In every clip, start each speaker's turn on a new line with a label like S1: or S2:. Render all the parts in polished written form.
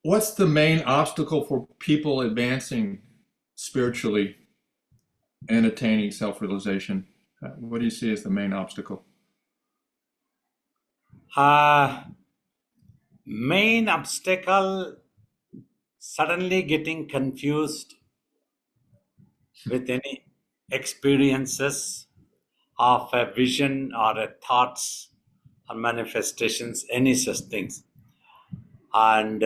S1: What's the main obstacle for people advancing spiritually and attaining self-realization? What do you see as the main obstacle?
S2: Uh, Main obstacle suddenly getting confused with any experiences of a vision or a thoughts or manifestations, any such things, and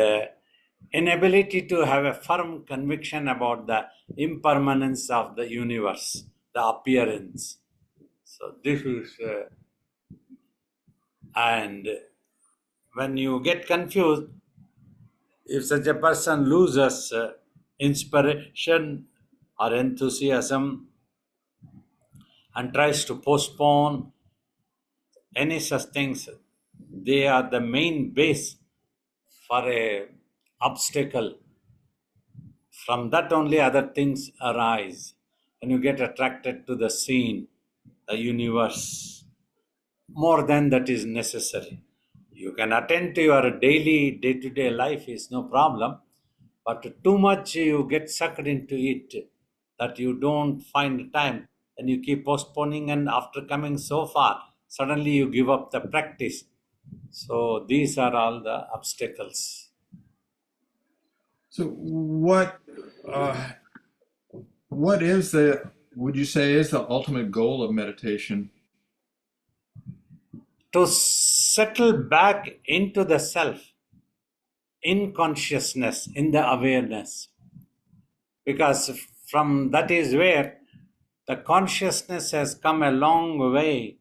S2: inability to have a firm conviction about the impermanence of the universe, the appearance. So this is, and when you get confused, if such a person loses inspiration or enthusiasm and tries to postpone any such things, they are the main base for a obstacle. From that only other things arise. When you get attracted to the scene, the universe, more than that is necessary. You can attend to your daily day-to-day life is no problem, but too much you get sucked into it that you don't find time and you keep postponing, and after coming so far, suddenly you give up the practice. So these are all the obstacles.
S1: So uh, what is the would you say is the ultimate goal of meditation?
S2: To settle back into the self, in consciousness, in the awareness, because from that is where the consciousness has come a long way,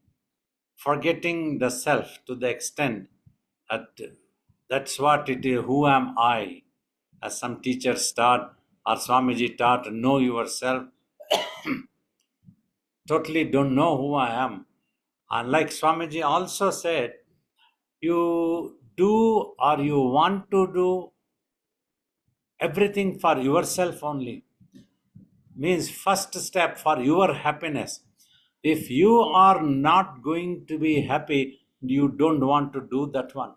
S2: forgetting the self to the extent that that's what it is. Who am I? As some teachers taught or Swamiji taught, know yourself. Totally don't know who I am. And like Swamiji also said, you do or you want to do everything for yourself only, means first step for your happiness. If you are not going to be happy, you don't want to do that one.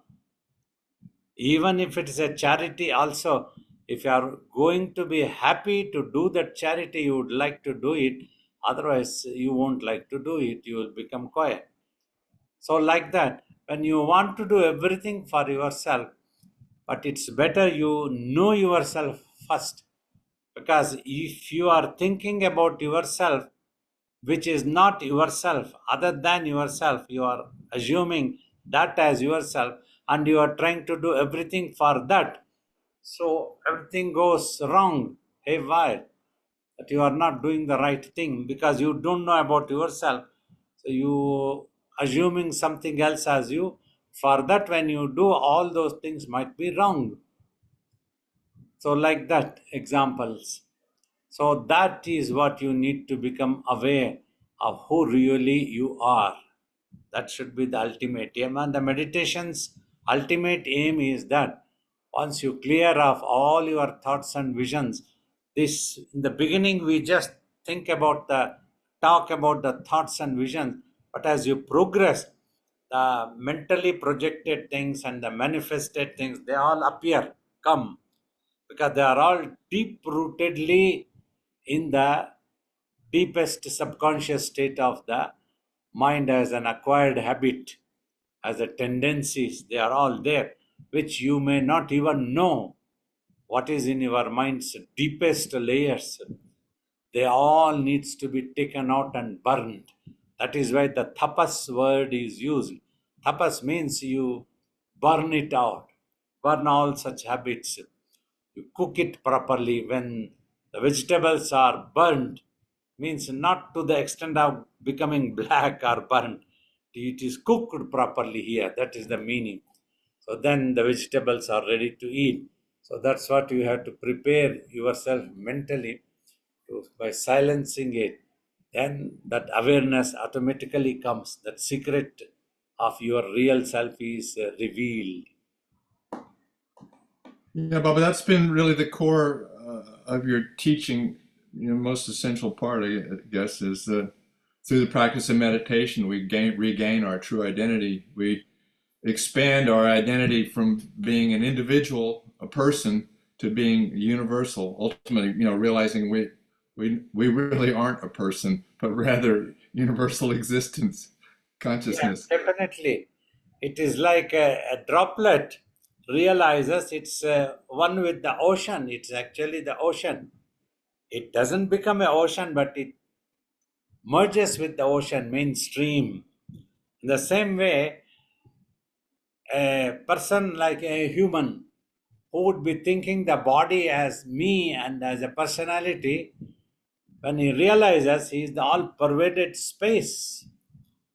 S2: Even if it is a charity also, if you are going to be happy to do that charity, you would like to do it. Otherwise you won't like to do it, you will become quiet. So like that, when you want to do everything for yourself, but it's better you know yourself first, because if you are thinking about yourself which is not yourself, other than yourself, you are assuming that as yourself, and you are trying to do everything for that, so everything goes wrong haywire, that you are not doing the right thing because you don't know about yourself. So you assuming something else as you, for that when you do all those things might be wrong. So like that examples. So that is what you need to become aware of, who really you are. That should be the ultimate aim. And the meditation's ultimate aim is that once you clear off all your thoughts and visions, this in the beginning we just think about the talk about the thoughts and visions, but as you progress, the mentally projected things and the manifested things, they all appear, come, because they are all deep rootedly in the deepest subconscious state of the mind as an acquired habit, as a tendencies. They are all there, which you may not even know what is in your mind's deepest layers. They all needs to be taken out and burned. That is why the tapas word is used. Tapas means you burn it out, burn all such habits. You cook it properly. When the vegetables are burnt, means not to the extent of becoming black or burnt. It is cooked properly here. That is the meaning. So then the vegetables are ready to eat. So that's what you have to prepare yourself mentally to, by silencing it. Then that awareness automatically comes. That secret of your real self is revealed.
S1: Yeah, Baba, that's been really the core of your teaching. Most essential part, I guess, is through the practice of meditation, we regain our true identity. We expand our identity from being an individual a person to being universal. Ultimately, realizing we really aren't a person, but rather universal existence,
S2: Yeah,
S1: consciousness.
S2: definitely. It is like a droplet realizes it's one with the ocean. It's actually the ocean. It doesn't become an ocean, but it merges with the ocean, mainstream. In the same way, a person like a human who would be thinking the body as me and as a personality, when he realizes he is the all pervaded space,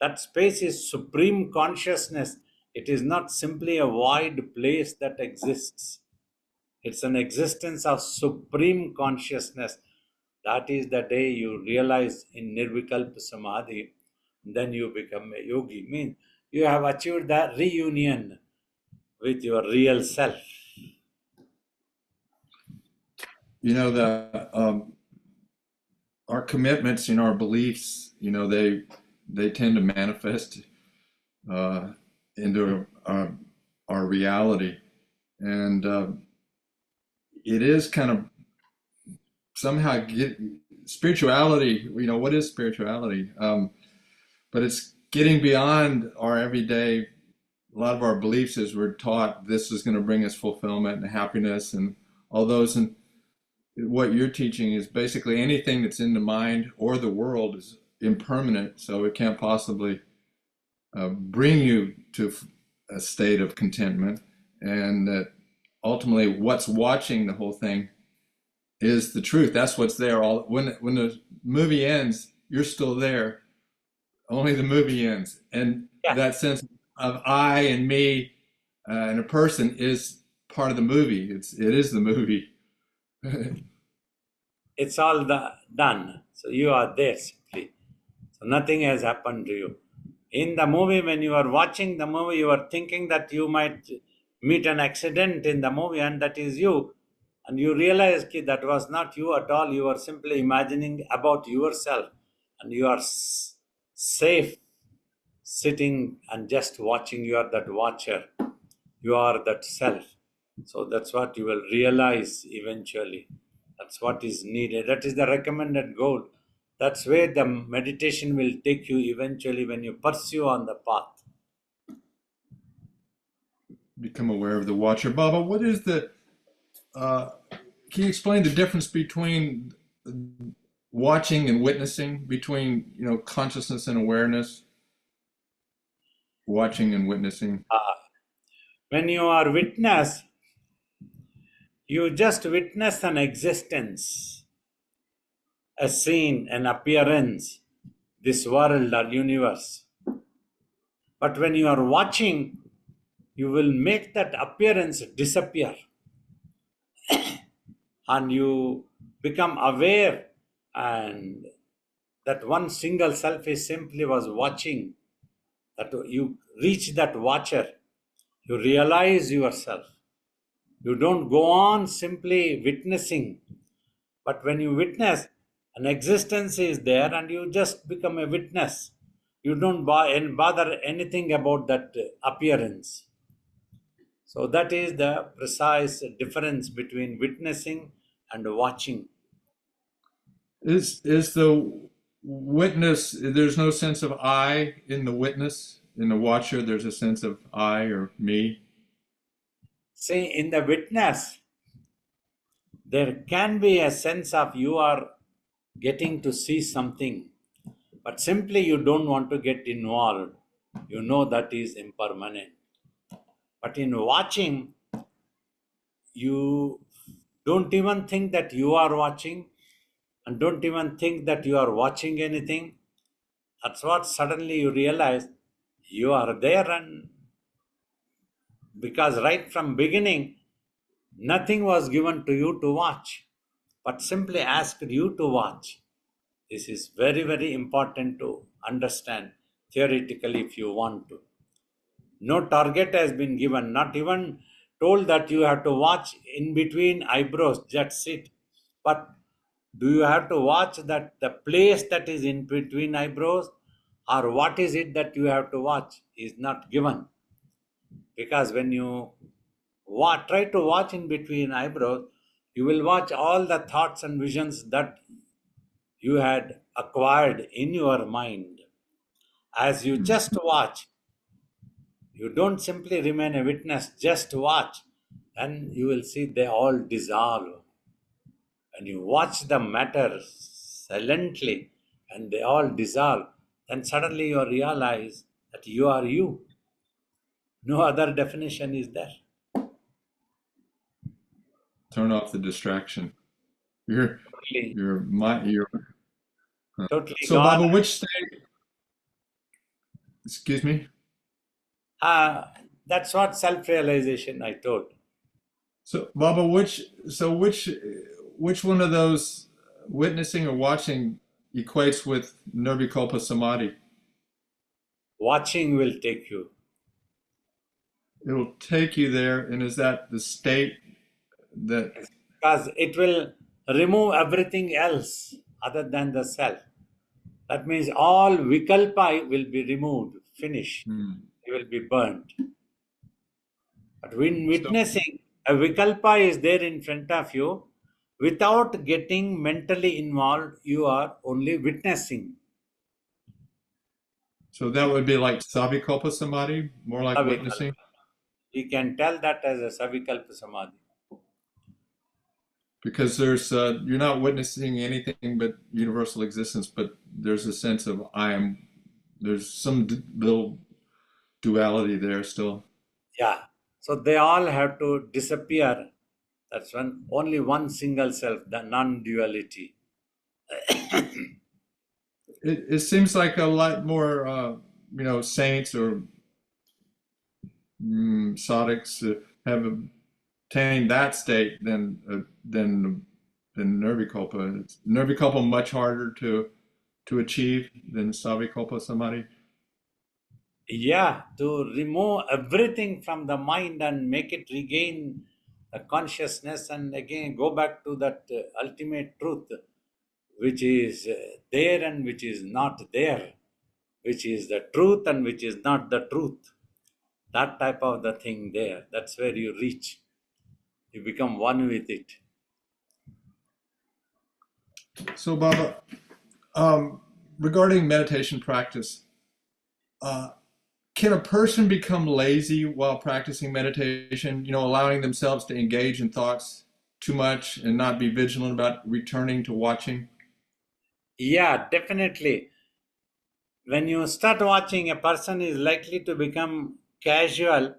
S2: that space is supreme consciousness. It is not simply a void place that exists. It's an existence of supreme consciousness. That is the day you realize in Nirvikalpa Samadhi, then you become a yogi. Means you have achieved that reunion with your real self.
S1: The our commitments, our beliefs, they tend to manifest uh, into our reality, and it is kind of somehow spirituality. What is spirituality? But it's getting beyond our everyday. A lot of our beliefs, as we're taught, this is going to bring us fulfillment and happiness, and all those. And what you're teaching is basically anything that's in the mind or the world is impermanent, so it can't possibly bring you to a state of contentment, and that ultimately what's watching the whole thing is the truth. That's what's there. All when the movie ends, you're still there. Only the movie ends, and
S2: Yeah,
S1: that sense of I and me and a person is part of the movie. It is the movie.
S2: it's all done. So you are there simply. So nothing has happened to you. In the movie, when you are watching the movie, you are thinking that you might meet an accident in the movie and that is you. And you realize that that was not you at all. You are simply imagining about yourself. And you are safe sitting and just watching. You are that watcher. You are that self. So that's what you will realize eventually. That's what is needed. That is the recommended goal. That's where the meditation will take you eventually when you pursue on the path.
S1: Become aware of the watcher. Baba, what is can you explain the difference between watching and witnessing, between, consciousness and awareness, watching and witnessing?
S2: When you are witness, you just witness an existence, a scene, an appearance, this world or universe. But when you are watching, you will make that appearance disappear and you become aware, and that one single self is simply was watching, that you reach that watcher, you realize yourself. You don't go on simply witnessing, but when you witness, an existence is there and you just become a witness. You don't bother anything about that appearance. So that is the precise difference between witnessing and watching.
S1: Is the witness, there's no sense of I in the witness? In the watcher, there's a sense of I or me?
S2: See, in the witness, there can be a sense of you are getting to see something, but simply you don't want to get involved. You know that is impermanent. But in watching, you don't even think that you are watching and don't even think that you are watching anything. That's what suddenly you realize you are there, and because right from beginning nothing was given to you to watch, but simply asked you to watch. This is very, very important to understand theoretically if you want to. No target has been given, not even told that you have to watch in between eyebrows, just sit. But do you have to watch that the place that is in between eyebrows, or what is it that you have to watch is not given. Because when you Try to watch in between eyebrows. You will watch all the thoughts and visions that you had acquired in your mind. As you
S1: Hmm.
S2: just watch, you don't simply remain a witness, just watch, and you will see they all dissolve. And you watch the matter silently and they all dissolve, then suddenly you realize that you are you. No other definition is there.
S1: Turn off the distraction. You're
S2: Totally,
S1: you're
S2: totally
S1: so
S2: gone.
S1: Baba, which state, excuse me?
S2: Uh, that's what self realization I told.
S1: So Baba, which one of those witnessing or watching equates with Nirvikalpa Samadhi?
S2: Watching will take you.
S1: It'll take you there, and is that the state that
S2: Because it will remove everything else other than the self. That means all vikalpa will be removed, finished.
S1: hmm.
S2: It will be burnt. But when
S1: So
S2: witnessing, a vikalpa is there in front of you. Without getting mentally involved, you are only witnessing.
S1: so that would be like Savikalpa Samadhi, more like
S2: Savikalpa.
S1: witnessing,
S2: We can tell that as a savikalpa samadhi.
S1: because there's you're not witnessing anything but universal existence, but there's a sense of I am. There's some little duality there still.
S2: Yeah. So they all have to disappear. That's one only one single self, the non-duality.
S1: It seems like a lot more, saints or sadhaks have attained that state than Nirvikalpa. It's Nirvikalpa much harder to achieve than Savikalpa Samadhi.
S2: Yeah, to remove everything from the mind and make it regain the consciousness and again go back to that ultimate truth, which is there and which is not there, which is the truth and which is not the truth. That type of the thing there, that's where you reach. You become one with it.
S1: So, Baba, um, regarding meditation practice, uh, can a person become lazy while practicing meditation? Allowing themselves to engage in thoughts too much and not be vigilant about returning to watching?
S2: Yeah, definitely. When you start watching, a person is likely to become casual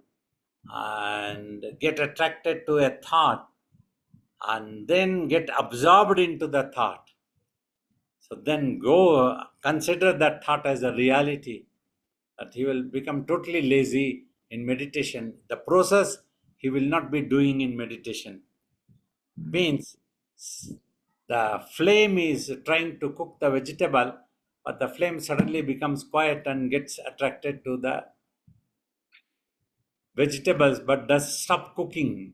S2: and get attracted to a thought and then get absorbed into the thought. So then go consider that thought as a reality, that he will become totally lazy in meditation. The process he will not be doing in meditation. Means the flame is trying to cook the vegetable, but the flame suddenly becomes quiet and gets attracted to the vegetables but does stop cooking.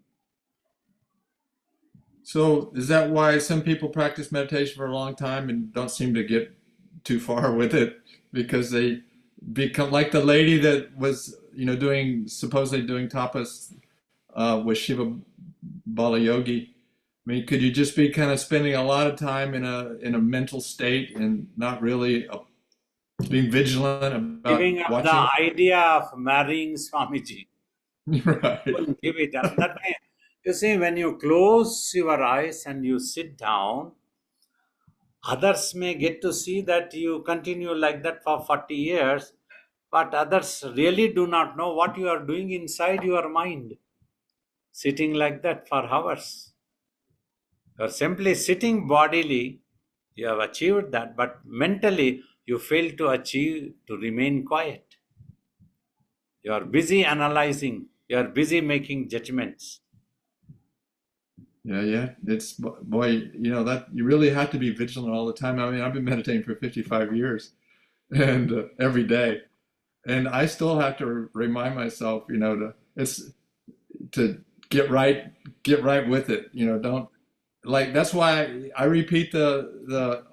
S1: So is that why some people practice meditation for a long time and don't seem to get too far with it? Because they become like the lady that was, doing supposedly doing tapas with Shiva Bala Yogi. I mean, could you just be kind of spending a lot of time in a mental state and not really being vigilant about
S2: Giving up the
S1: watching?
S2: idea of marrying Swamiji.
S1: Right.
S2: Don't give it up. That may, you see, when you close your eyes and you sit down, others may get to see that you continue like that for 40 years, but others really do not know what you are doing inside your mind, sitting like that for hours. You are simply sitting bodily, you have achieved that, but mentally you fail to achieve to remain quiet. You are busy analyzing, you are busy making judgments.
S1: Yeah, yeah. It's boy, that you really have to be vigilant all the time. I mean, I've been meditating for 55 years and every day, and I still have to remind myself, to get right with it. Don't like that's why I repeat the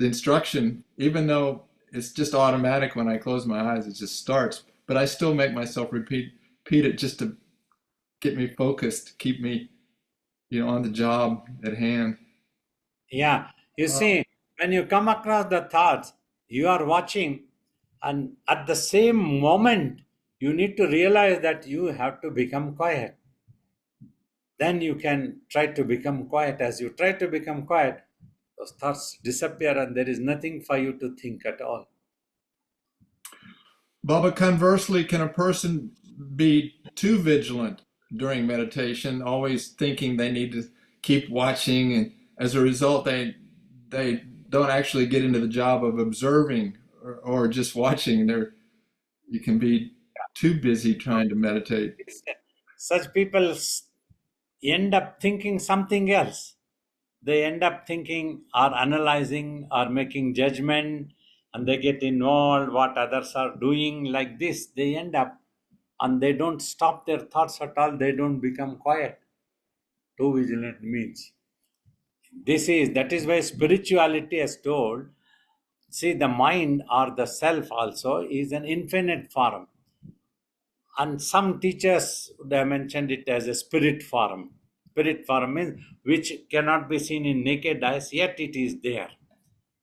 S1: instruction, even though it's just automatic when I close my eyes, it just starts. But I still make myself repeat it just to get me focused, keep me, on the job at hand.
S2: Yeah, you
S1: Uh,
S2: see, when you come across the thoughts, you are watching, and at the same moment, you need to realize that you have to become quiet. Then you can try to become quiet. As you try to become quiet, those thoughts disappear, and there is nothing for you to think at all.
S1: Baba, conversely, can a person be too vigilant during meditation, always thinking they need to keep watching, and as a result, they don't actually get into the job of observing or just watching. You can be too busy trying to meditate.
S2: Such people end up thinking something else. They end up thinking or analyzing or making judgment, and they get involved what others are doing. Like this they end up, and they don't stop their thoughts at all. They don't become quiet. Too vigilant means that is why spirituality has told, see, the mind or the self also is an infinite form, and some teachers they mentioned it as a spirit form. Spirit form means which cannot be seen in naked eyes, yet it is there.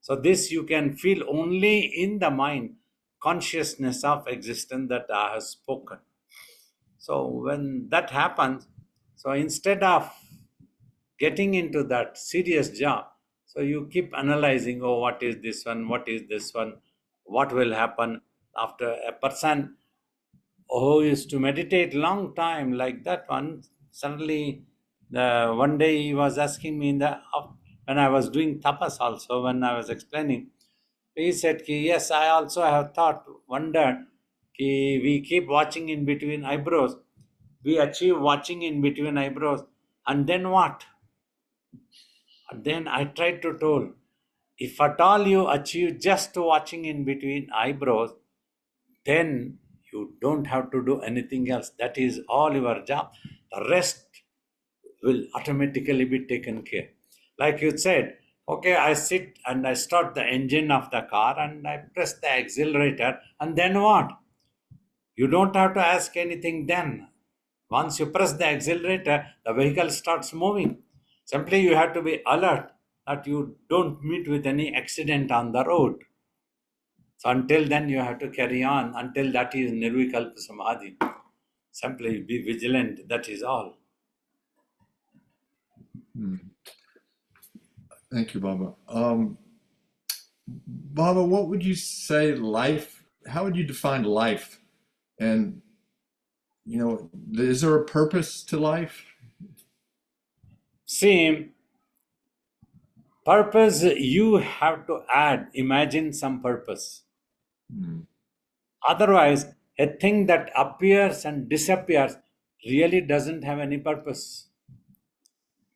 S2: So this you can feel only in the mind, consciousness of existence that I have spoken. So when that happens, so instead of getting into that serious job, so you keep analyzing, oh, what is this one? What is this one? What will happen after a person who used to meditate long time like that one? Suddenly, one day he was asking me when I was doing tapas also, when I was explaining, he said, ki, yes, I also have wondered, ki we keep watching in between eyebrows. We achieve watching in between eyebrows. And then what? And then I tried to tell, if at all you achieve just watching in between eyebrows, then you don't have to do anything else. That is all your job. The rest will automatically be taken care. Like you said, okay, I sit and I start the engine of the car and I press the accelerator, and then what? You don't have to ask anything then. Once you press the accelerator, the vehicle starts moving. Simply you have to be alert that you don't meet with any accident on the road. So until then you have to carry on until that is Nirvikalpa Samadhi. Simply be vigilant, that is all.
S1: Hmm. Thank you, Baba. Baba, what would you say life, how would you define life? And, is there a purpose to life?
S2: See, purpose you have to add, imagine some purpose.
S1: Hmm.
S2: Otherwise, a thing that appears and disappears really doesn't have any purpose.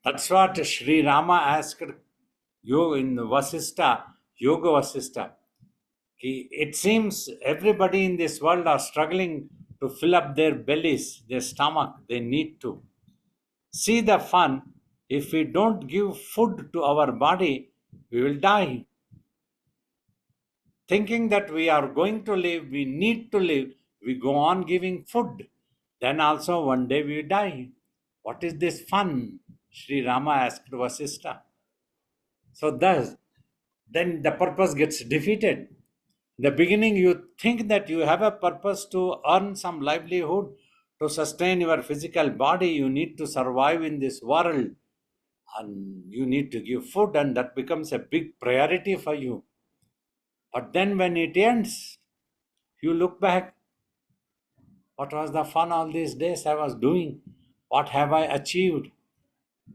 S2: That's what Sri Rama asked in Vasista, Yoga Vasista. It seems everybody in this world are struggling to fill up their bellies, their stomach. They need to. See the fun. If we don't give food to our body, we will die. Thinking that we are going to live, we need to live, we go on giving food. Then also one day we die. What is this fun? Sri Rama asked Vasista. So thus, then the purpose gets defeated. In the beginning, you think that you have a purpose to earn some livelihood, to sustain your physical body, you need to survive in this world, and you need to give food, and that becomes a big priority for you. But then when it ends, you look back, what was the fun all these days I was doing? What have I achieved?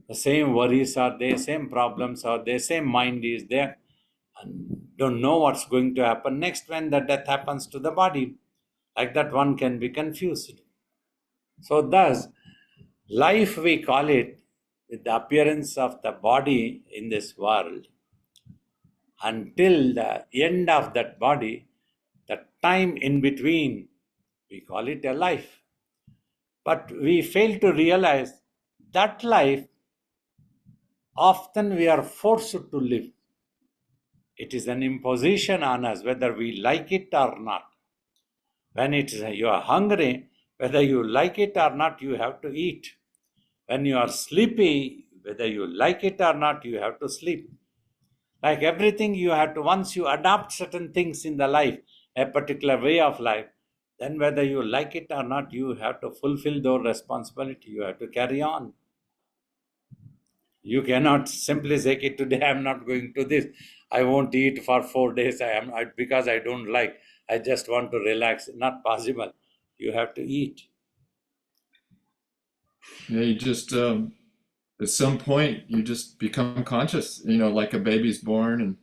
S2: The same worries are there, same problems are there, same mind is there, and don't know what's going to happen next when the death happens to the body. Like that, one can be confused. So, thus, life we call it with the appearance of the body in this world until the end of that body, the time in between, we call it a life. But we fail to realize that life often we are forced to live. It is an imposition on us whether we like it or not. When you are hungry, Whether you like it or not, you have to eat. When you are sleepy, whether you like it or not, you have to sleep. Like everything, you have to, once you adopt certain things in the life, a particular way of life, then whether you like it or not, you have to fulfill those responsibility. You have to carry on. You cannot simply say, "Okay, today I'm not going to this. I won't eat for 4 days. Because I don't like. I just want to relax." Not possible. You have to eat.
S1: Yeah, you just at some point you just become conscious. Like a baby's born, and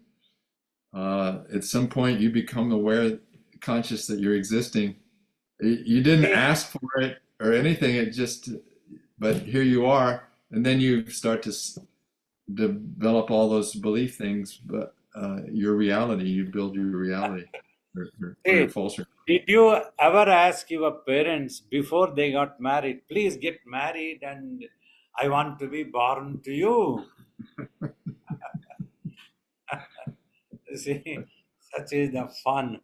S1: at some point you become aware, conscious that you're existing. You didn't ask for it or anything. But here you are, and then you start to develop all those belief things. But your reality, you build your reality or your
S2: Hey,
S1: false.
S2: did you ever ask your parents before they got married, please get married and I want to be born to you? You see, such is the fun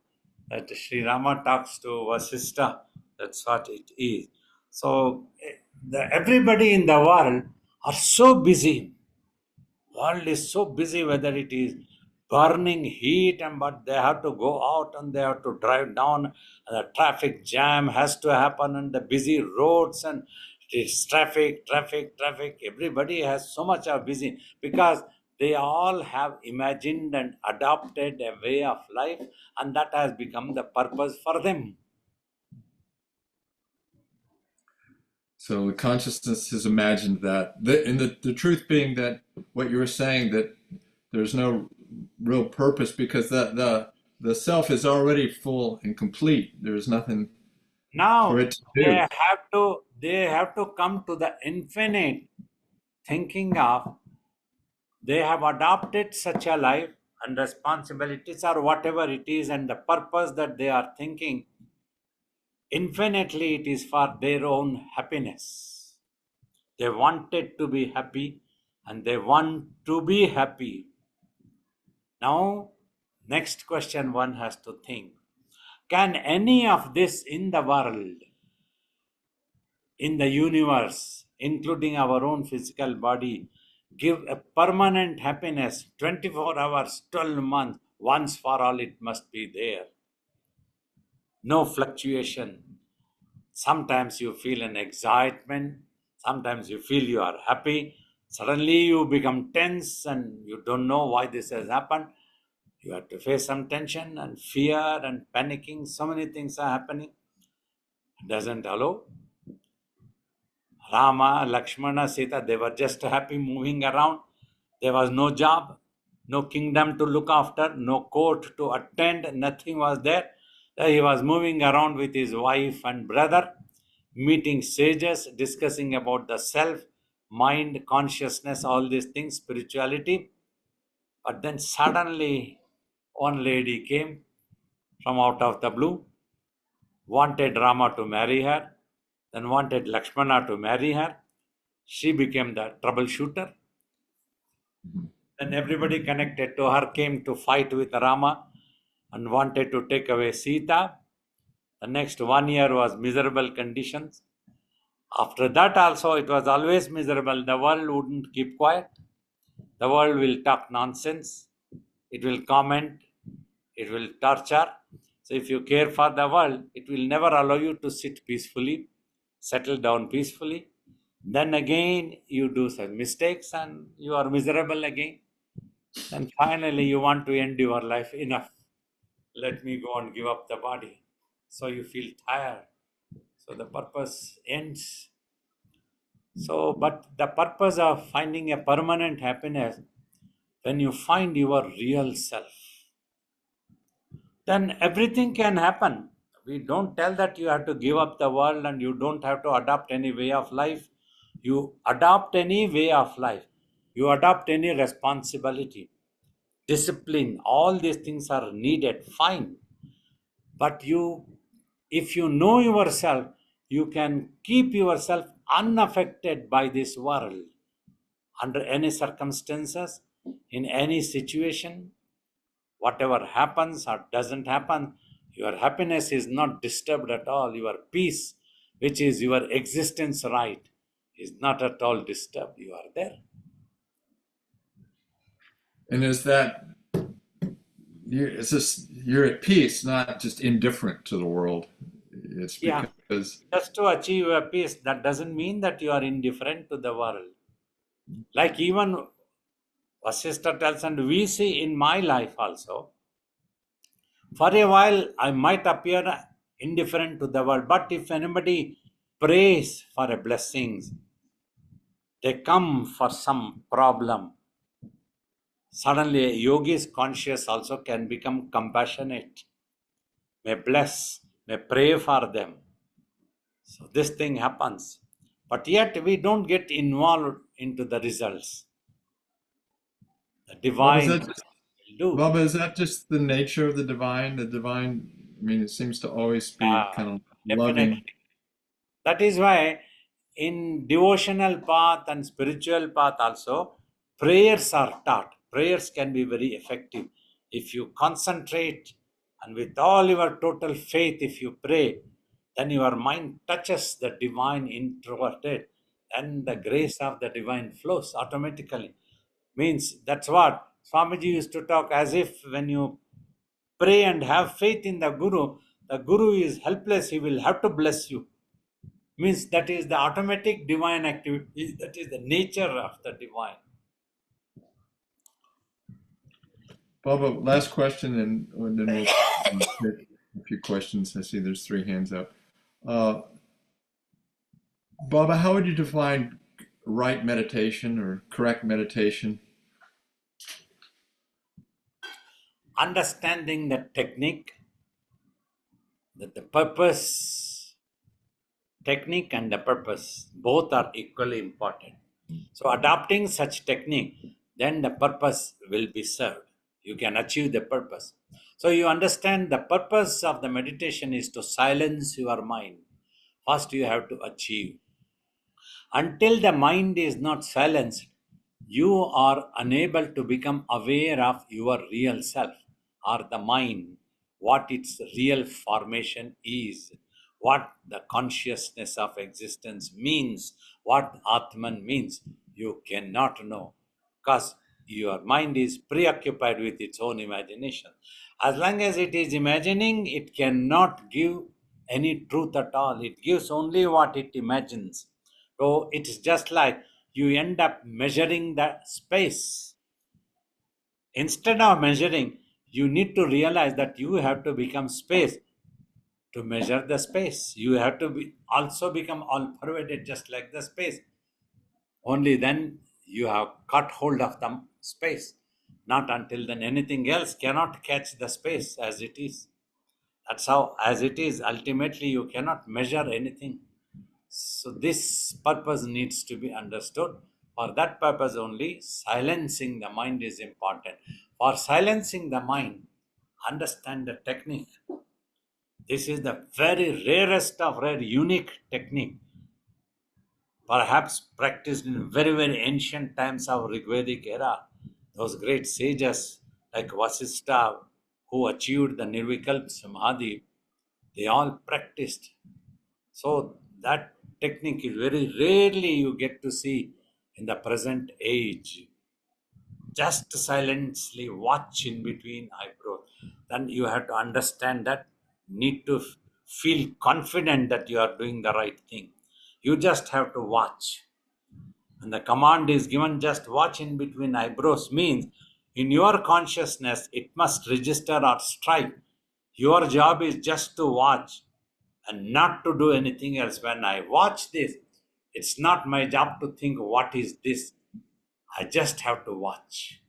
S2: that Sri Rama talks to Vasistha. That's what it is. So everybody in the world are so busy. World is so busy, whether it is burning heat, and but they have to go out and they have to drive down. The traffic jam has to happen, and the busy roads, and it's traffic. Everybody has so much of busy because they all have imagined and adopted a way of life, and that has become the purpose for them.
S1: So the consciousness has imagined that. And the truth being that what you were saying, that there's no real purpose because the self is already full and complete. There's nothing for
S2: Now
S1: it to do.
S2: they have to come to the infinite, thinking of they have adopted such a life and responsibilities or whatever it is, and the purpose that they are thinking infinitely, it is for their own happiness. They wanted to be happy and they want to be happy. Now, next question one has to think, can any of this in the world, in the universe, including our own physical body, give a permanent happiness 24 hours, 12 months, once for all? It must be there. No fluctuation. Sometimes you feel an excitement, sometimes you feel you are happy, suddenly you become tense and you don't know why this has happened. You have to face some tension and fear and panicking. So many things are happening. It doesn't allow. Rama, Lakshmana, Sita, they were just happy moving around. There was no job, no kingdom to look after, no court to attend, nothing was there. He was moving around with his wife and brother, meeting sages, discussing about the self, mind, consciousness, all these things, spirituality. But then suddenly, one lady came from out of the blue, wanted Rama to marry her, then wanted Lakshmana to marry her. She became the troubleshooter. Then everybody connected to her came to fight with Rama and wanted to take away Sita. The next 1 year was miserable conditions. After that also it was always miserable. The world wouldn't keep quiet. The world will talk nonsense. It will comment. It will torture. So if you care for the world, it will never allow you to sit peacefully, settle down peacefully. Then again you do some mistakes and you are miserable again. And finally you want to end your life. Enough. Let me go and give up the body. So you feel tired. So the purpose ends. So, but the purpose of finding a permanent happiness, when you find your real self, then everything can happen. We don't tell that you have to give up the world and you don't have to adopt any way of life. You adopt any way of life, you adopt any responsibility, discipline, all these things are needed, fine. But if you know yourself, you can keep yourself unaffected by this world under any circumstances, in any situation. Whatever happens or doesn't happen, your happiness is not disturbed at all. Your peace which is your existence right, is not at all disturbed. You are there.
S1: And is that you're at peace, not just indifferent to the world. It's
S2: Yeah.
S1: because
S2: Just to achieve a peace, that doesn't mean that you are indifferent to the world. Like even Vasishtha tells, and we see in my life also, for a while I might appear indifferent to the world, but if anybody prays for a blessings, they come for some problem. Suddenly, a yogi's conscious also can become compassionate, may bless, may pray for them. So this thing happens. But yet we don't get involved into the results. The
S1: Baba, is
S2: divine
S1: that just
S2: will do.
S1: Baba, is that just the nature of the divine? The divine, I mean, it seems to always be
S2: Yeah,
S1: kind of loving.
S2: definitely. That is why in devotional path and spiritual path also, prayers are taught. Prayers can be very effective. If you concentrate and with all your total faith, if you pray, then your mind touches the divine introverted and the grace of the divine flows automatically. Means that's what Swamiji used to talk, as if when you pray and have faith in the Guru is helpless, he will have to bless you. Means that is the automatic divine activity, that is the nature of the divine.
S1: Baba, last question, and then we'll take a few questions. I see there's three hands up. Uh, Baba, how would you define right meditation or correct meditation?
S2: Understanding the technique, that the purpose, technique and the purpose, both are equally important. So adopting such technique, then the purpose will be served. You can achieve the purpose. So you understand the purpose of the meditation is to silence your mind. First you have to achieve. Until the mind is not silenced, you are unable to become aware of your real self or the mind, what its real formation is, what the consciousness of existence means, what Atman means. You cannot know because your mind is preoccupied with its own imagination. As long as it is imagining, it cannot give any truth at all. It gives only what it imagines. So it's just like you end up measuring the space. Instead of measuring, you need to realize that you have to become space to measure the space. You have to be also become all pervaded just like the space. Only then you have got hold of the space. Not until then anything else cannot catch the space as it is. That's how, as it is, ultimately you cannot measure anything. So this purpose needs to be understood. For that purpose only, silencing the mind is important. For silencing the mind, understand the technique. This is the very rarest of rare, unique technique, perhaps practiced in very, very ancient times of Rigvedic era. Those great sages like Vasishtha, who achieved the Nirvikalp Samadhi, they all practiced. So that technique is very rarely you get to see in the present age. Just silently watch in between eyebrows. Then you have to understand that, need to feel confident that you are doing the right thing. You just have to watch. And the command is given, just watch in between eyebrows, means in your consciousness it must register or strike. Your job is just to watch and not to do anything else. When I watch this, it's not my job to think what is this. I just have to watch.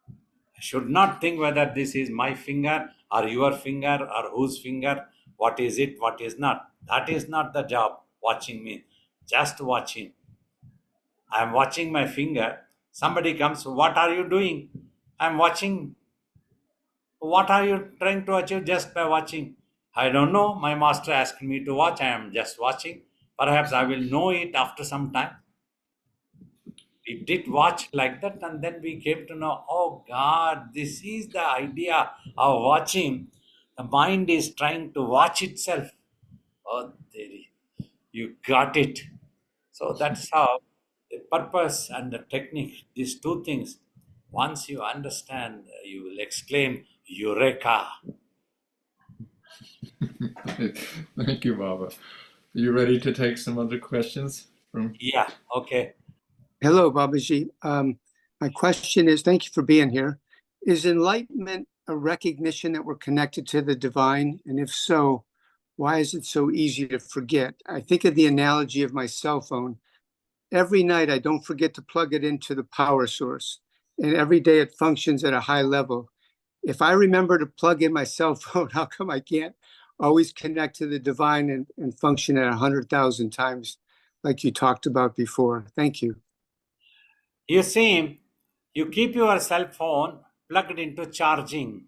S2: I should not think whether this is my finger or your finger or whose finger, what is it, what is not. That is not the job watching me. Just watching. I am watching my finger. Somebody comes, what are you doing? I am watching. What are you trying to achieve just by watching? I don't know. My master asked me to watch. I am just watching. Perhaps I will know it after some time. We did watch like that, and then we came to know, oh God, this is the idea of watching. The mind is trying to watch itself. Oh, Devi, you got it. So that's how the purpose and the technique, these two things, once you understand, you will exclaim, Eureka!
S1: Thank you, Baba. Are you ready to take some other questions from?
S2: Yeah, okay.
S3: Hello, Babaji. My question is, thank you for being here. Is enlightenment a recognition that we're connected to the divine? And if so, why is it so easy to forget? I think of the analogy of my cell phone. Every night, I don't forget to plug it into the power source. And every day it functions at a high level. If I remember to plug in my cell phone, how come I can't always connect to the divine and function at 100,000 times like you talked about before? Thank you.
S2: You see, you keep your cell phone plugged into charging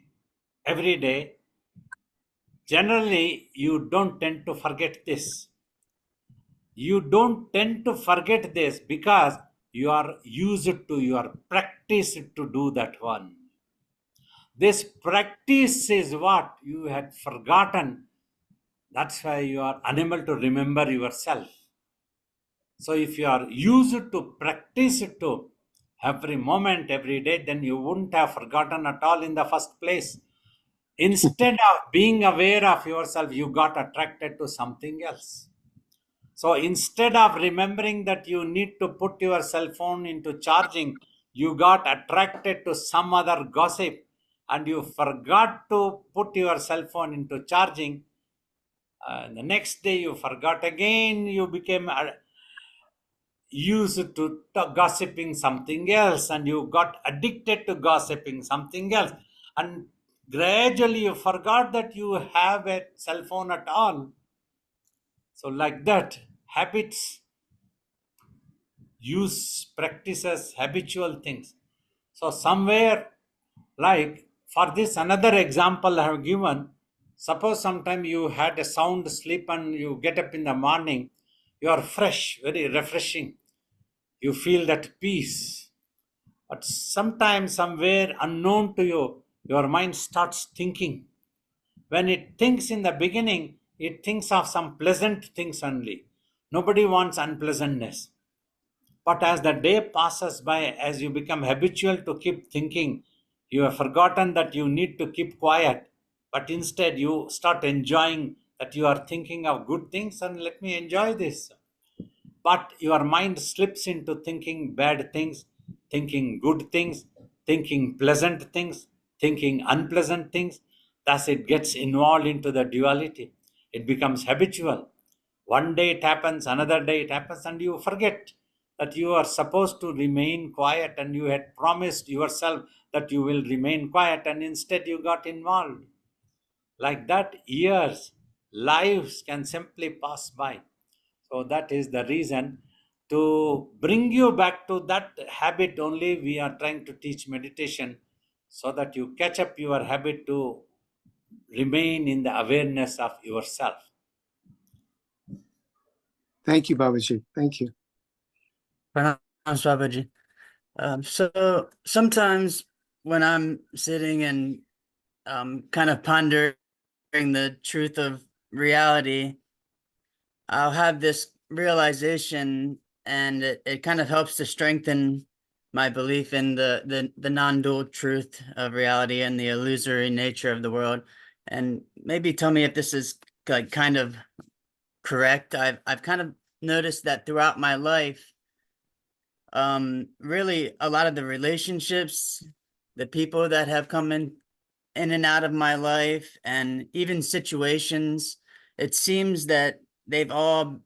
S2: every day. Generally, you don't tend to forget this. You don't tend to forget this because you are used to, you are practiced to do that one. This practice is what you had forgotten. That's why you are unable to remember yourself. So if you are used to practice it to every moment, every day, then you wouldn't have forgotten at all in the first place. Instead of being aware of yourself, you got attracted to something else. So instead of remembering that you need to put your cell phone into charging, you got attracted to some other gossip and you forgot to put your cell phone into charging. The next day you forgot again, you became used to gossiping something else and you got addicted to gossiping something else. And gradually you forgot that you have a cell phone at all. So, like that, habits use practices habitual things. So somewhere, like for this another example I have given, suppose sometime you had a sound sleep and you get up in the morning, you are fresh, very refreshing, you feel that peace. But sometimes somewhere unknown to you, your mind starts thinking. When it thinks in the beginning, it thinks of some pleasant things only. Nobody wants unpleasantness. But as the day passes by, as you become habitual to keep thinking, you have forgotten that you need to keep quiet. But instead, you start enjoying that you are thinking of good things and let me enjoy this. But your mind slips into thinking bad things, thinking good things, thinking pleasant things, thinking unpleasant things. Thus, it gets involved into the duality. It becomes habitual. One day it happens, another day it happens, and you forget that you are supposed to remain quiet and you had promised yourself that you will remain quiet, and instead you got involved. Like that, years, lives can simply pass by. So that is the reason to bring you back to that habit only. We are trying to teach meditation so that you catch up your habit to remain in the awareness of yourself.
S3: Thank you, Babaji. Thank you.
S4: Pranam Babaji. So sometimes when I'm sitting and kind of pondering the truth of reality, I'll have this realization, and it kind of helps to strengthen my belief in the non-dual truth of reality and the illusory nature of the world. And maybe tell me if this is like kind of correct. I've kind of noticed that throughout my life, really a lot of the relationships, the people that have come in and out of my life, and even situations, it seems that they're all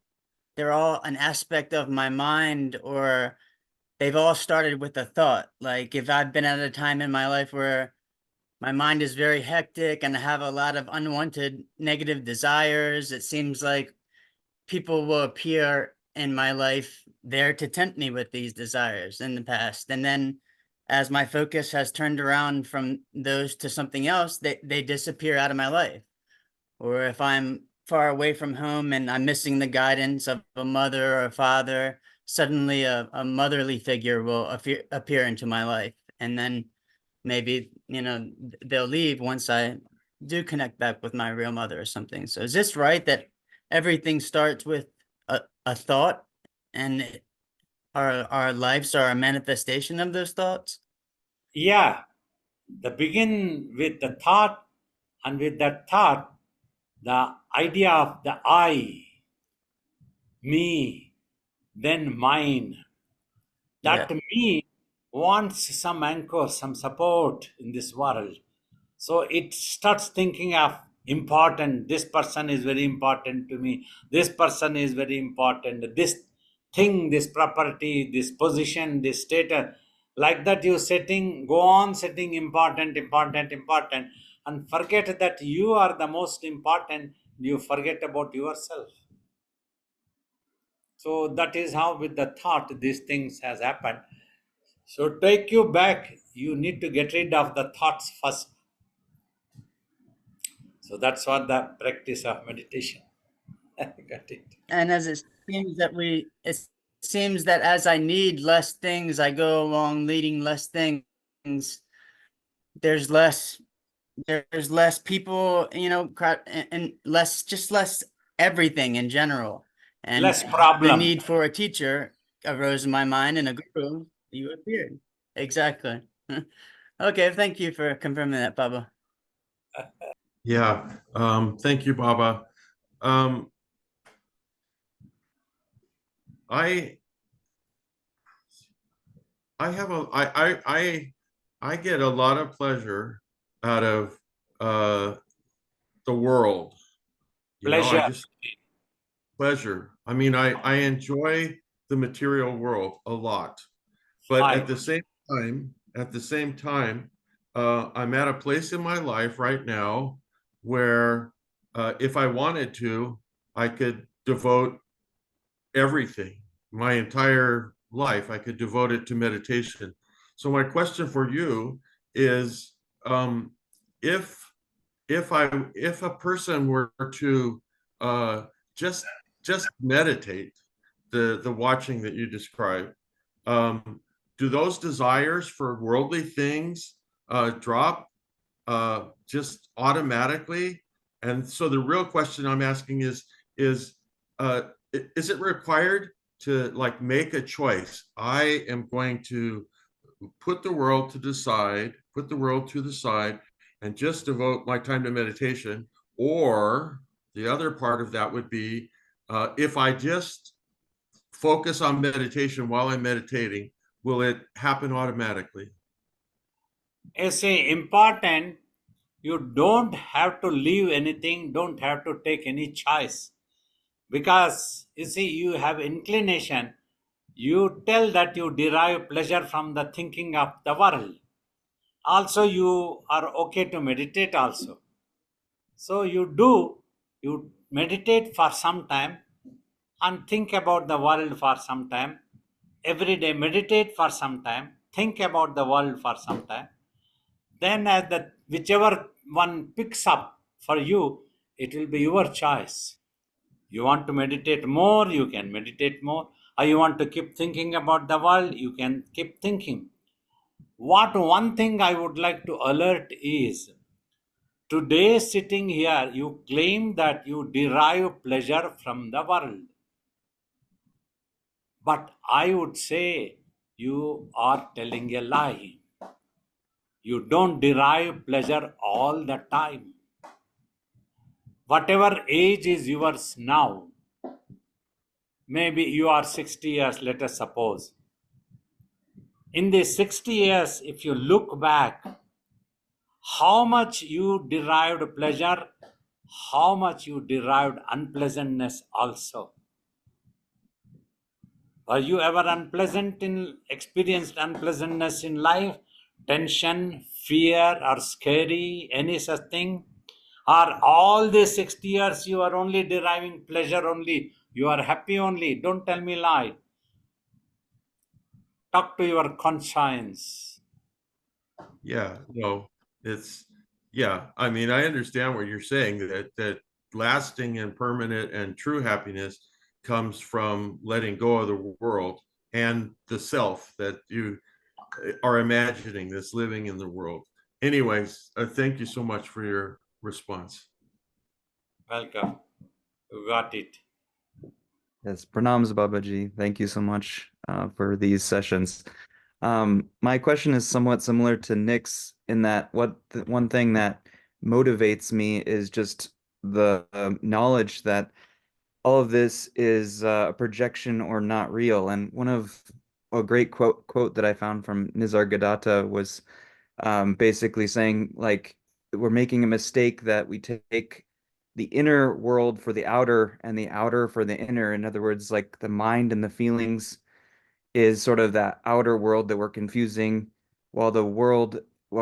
S4: an aspect of my mind, or they've all started with a thought. Like if I've been at a time in my life where my mind is very hectic and I have a lot of unwanted negative desires, it seems like people will appear in my life there to tempt me with these desires in the past. And then as my focus has turned around from those to something else, they disappear out of my life. Or if I'm far away from home and I'm missing the guidance of a mother or a father, suddenly a motherly figure will appear into my life. And then maybe, they'll leave once I do connect back with my real mother or something. So is this right, that everything starts with a thought, and our lives are a manifestation of those thoughts.
S2: Yeah, the begin with the thought, and with that thought, the idea of the I, me, then mine.
S4: Yeah.
S2: That me wants some anchor, some support in this world. So it starts thinking of important. This person is very important to me. This person is very important. This thing, this property, this position, this status. Like that, you setting, go on setting important, important, important, and forget that you are the most important. You forget about yourself. So that is how with the thought these things has happened. So take you back. You need to get rid of the thoughts first. So that's what the practice of meditation. Got it.
S4: And as it seems that as I need less things, I go along needing less things. There's less there's less people, and less everything in general. And
S2: Less
S4: the
S2: problem.
S4: need for a teacher arose in my mind, and a guru, you appeared. Exactly. Okay, thank you for confirming that, Baba.
S5: Yeah, thank you, Baba. I have I get a lot of pleasure out of the world. I
S2: Pleasure.
S5: just pleasure. I mean, I enjoy the material world a lot, but
S2: Fine.
S5: at the same time, I'm at a place in my life right now where, if I wanted to, I could devote everything, my entire life, I could devote it to meditation. So my question for you is, if if a person were to just meditate, the watching that you described, do those desires for worldly things drop just automatically? And so the real question I'm asking is is it required to like make a choice? I am going to put the world to the side and just devote my time to meditation. Or the other part of that would be, if I just focus on meditation while I'm meditating, will it happen automatically?
S2: You see, important, you don't have to leave anything, don't have to take any choice. Because, you see, you have inclination. You tell that you derive pleasure from the thinking of the world. Also, you are okay to meditate also. So you meditate for some time and think about the world for some time. Every day meditate for some time, think about the world for some time. Then as the whichever one picks up for you, it will be your choice. You want to meditate more, you can meditate more. Or you want to keep thinking about the world, you can keep thinking. What one thing I would like to alert is, today sitting here, you claim that you derive pleasure from the world. But I would say you are telling a lie. You don't derive pleasure all the time. Whatever age is yours now, maybe you are 60 years, let us suppose. In these 60 years, if you look back, how much you derived pleasure, how much you derived unpleasantness also. Were you ever experienced unpleasantness in life? Tension, fear, or scary, any such thing? Or all these 60 years you are only deriving pleasure only, you are happy only? Don't tell me lie. Talk to your conscience.
S5: Yeah, no, it's, yeah, I mean, I understand what you're saying, that lasting and permanent and true happiness comes from letting go of the world and the self that you are imagining that's living in the world. Anyways, thank you so much for your response.
S2: Welcome. You got it.
S6: Yes, pranams, Babaji. Thank you so much for these sessions. My question is somewhat similar to Nick's in that one thing that motivates me is just the knowledge that all of this is a projection or not real. And one of a great quote that I found from Nisargadatta was basically saying like we're making a mistake that we take the inner world for the outer and the outer for the inner. In other words, like the mind and the feelings is sort of that outer world that we're confusing, while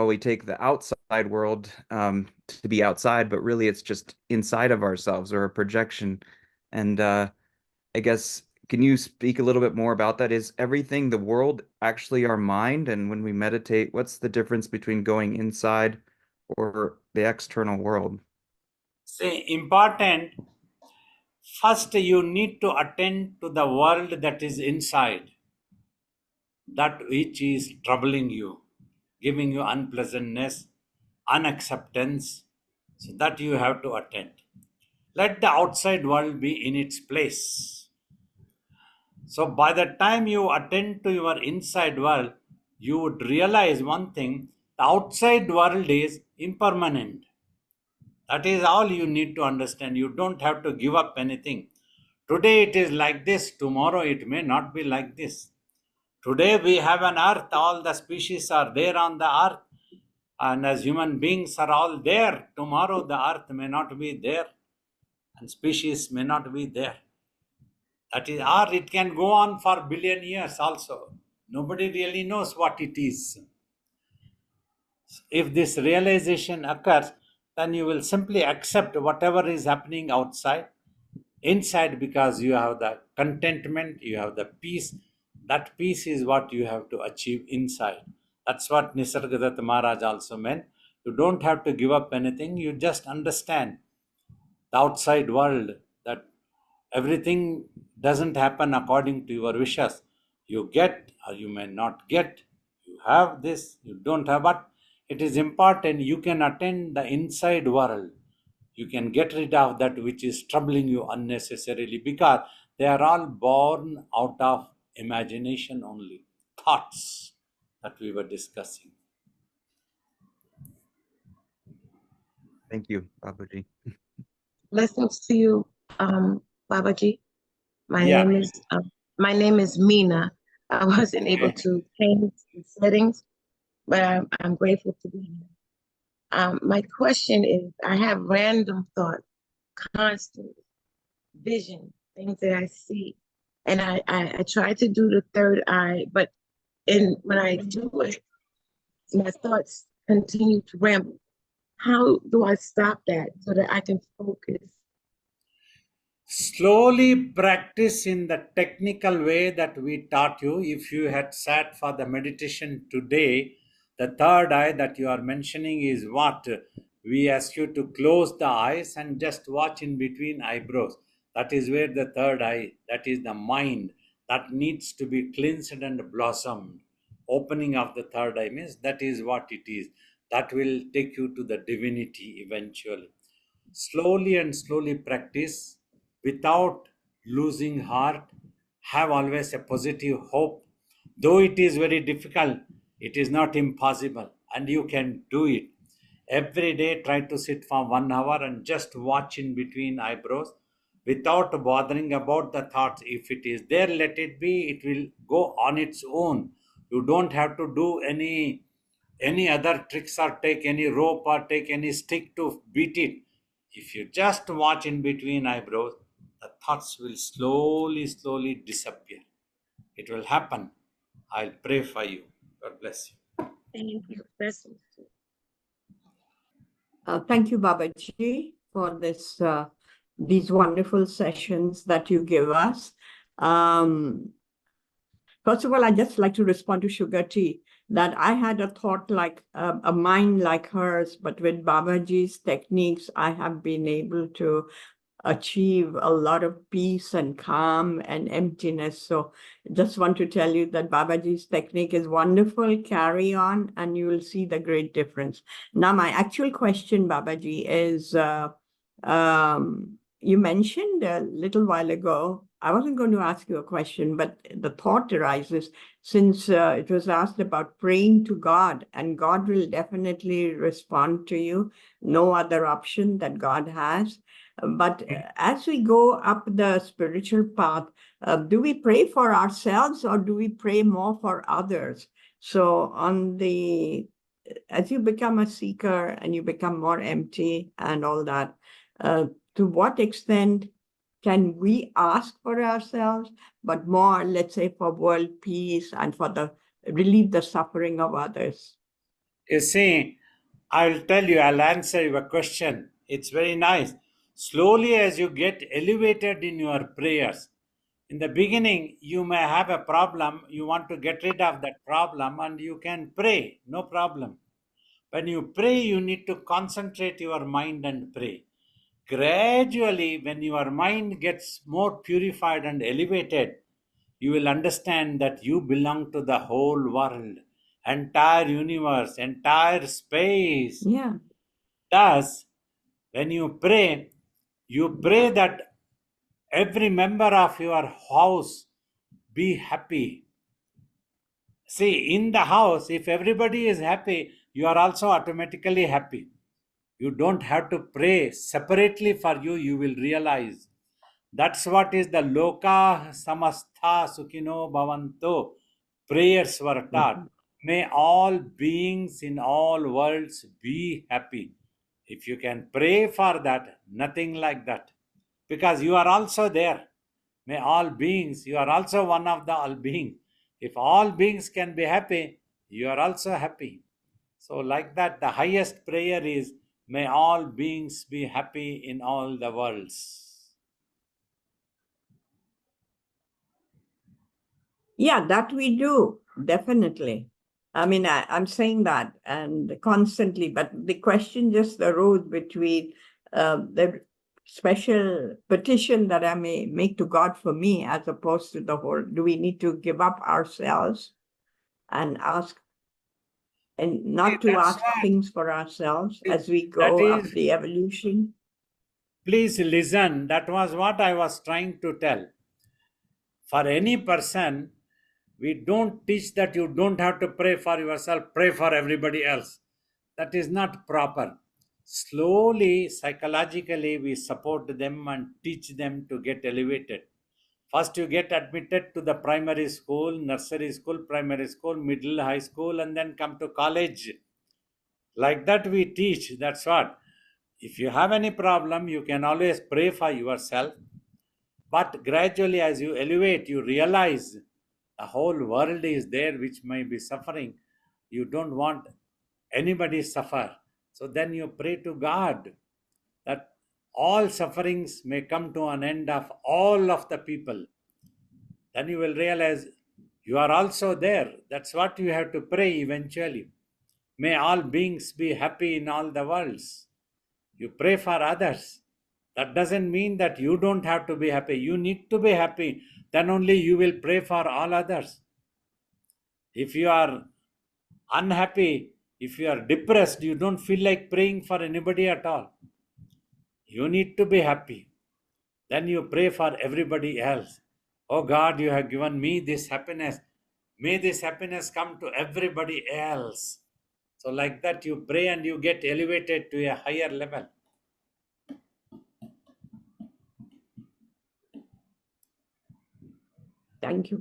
S6: we take the outside world to be outside, but really it's just inside of ourselves or a projection. And I guess, can you speak a little bit more about that? Is everything the world actually our mind? And when we meditate, what's the difference between going inside or the external world?
S2: See, important. First, you need to attend to the world that is inside, that which is troubling you, giving you unpleasantness, unacceptance. So that you have to attend. Let the outside world be in its place. So by the time you attend to your inside world, you would realize one thing: the outside world is impermanent. That is all you need to understand. You don't have to give up anything. Today it is like this, tomorrow it may not be like this. Today we have an earth, all the species are there on the earth, and as human beings are all there. Tomorrow the earth may not be there, and species may not be there. That is, or it can go on for a billion years also. Nobody really knows what it is. If this realization occurs, then you will simply accept whatever is happening outside, inside, because you have the contentment, you have the peace. That peace is what you have to achieve inside. That's what Nisargadatta Maharaj also meant. You don't have to give up anything, you just understand the outside world, that everything doesn't happen according to your wishes. You get or you may not get. You have this, you don't have, but it is important you can attend the inside world. You can get rid of that which is troubling you unnecessarily, because they are all born out of imagination only, thoughts that we were discussing.
S6: Thank you, Babaji.
S7: Blessings to you, Babaji. My
S2: Yeah.
S7: name is Mina. I wasn't able to change the settings, but I'm grateful to be here. My question is, I have random thoughts, constant vision, things that I see, and I try to do the third eye, but when I do it, my thoughts continue to ramble. How do I stop that so that I can focus?
S2: Slowly practice in the technical way that we taught you. If you had sat for the meditation today, the third eye that you are mentioning is what we ask you to close the eyes and just watch in between eyebrows. That is where the third eye, that is the mind, that needs to be cleansed and blossomed. Opening of the third eye means that is what it is. That will take you to the divinity eventually. Slowly and slowly practice without losing heart. Have always a positive hope. Though it is very difficult, it is not impossible, and you can do it. Every day, try to sit for 1 hour and just watch in between eyebrows without bothering about the thoughts. If it is there, let it be. It will go on its own. You don't have to do any other tricks or take any rope or take any stick to beat it. If you just watch in between eyebrows, the thoughts will slowly disappear. It will happen. I'll pray for you. God bless you.
S7: Thank you. Blessings.
S8: Thank you, Babaji, for these wonderful sessions that you give us. First of all, I'd just like to respond to Sugar Tea, that I had a thought like a mind like hers, but with Babaji's techniques, I have been able to achieve a lot of peace and calm and emptiness. So just want to tell you that Babaji's technique is wonderful. Carry on and you will see the great difference. Now, my actual question, Babaji, is you mentioned a little while ago, I wasn't going to ask you a question, but the thought arises since it was asked about praying to God, and God will definitely respond to you. No other option that God has. But as we go up the spiritual path, do we pray for ourselves or do we pray more for others? So as you become a seeker and you become more empty and all that, to what extent can we ask for ourselves, but more, let's say, for world peace and for relieve the suffering of others?
S2: You see, I'll answer your question. It's very nice. Slowly, as you get elevated in your prayers, in the beginning, you may have a problem. You want to get rid of that problem, and you can pray, no problem. When you pray, you need to concentrate your mind and pray. Gradually, when your mind gets more purified and elevated, you will understand that you belong to the whole world, entire universe, entire space.
S8: Yeah.
S2: Thus, when you pray that every member of your house be happy. See, in the house, if everybody is happy, you are also automatically happy. You don't have to pray separately for you, you will realize. That's what is the Loka Samastha Sukhino Bhavanto. Prayers were taught. May all beings in all worlds be happy. If you can pray for that, nothing like that. Because you are also there. May all beings, you are also one of the all beings. If all beings can be happy, you are also happy. So, like that, the highest prayer is, may all beings be happy in all the worlds.
S8: Yeah, that we do, definitely. I mean, I'm saying that and constantly, but the question just arose between the special petition that I may make to God for me as opposed to the whole, do we need to give up ourselves and ask, and not to ask things for ourselves as we go up the evolution?
S2: Please listen, that was what I was trying to tell. For any person, we don't teach that you don't have to pray for yourself, pray for everybody else. That is not proper. Slowly, psychologically, we support them and teach them to get elevated. First, you get admitted to the primary school, nursery school, primary school, middle, high school, and then come to college. Like that, we teach. That's what. If you have any problem, you can always pray for yourself. But gradually, as you elevate, you realize the whole world is there which may be suffering. You don't want anybody suffer. So then you pray to God that all sufferings may come to an end of all of the people. Then you will realize you are also there. That's what you have to pray eventually. May all beings be happy in all the worlds. You pray for others. That doesn't mean that you don't have to be happy. You need to be happy. Then only you will pray for all others. If you are unhappy, if you are depressed, you don't feel like praying for anybody at all. You need to be happy. Then you pray for everybody else. Oh God, you have given me this happiness. May this happiness come to everybody else. So, like that, you pray and you get elevated to a higher level.
S8: Thank you,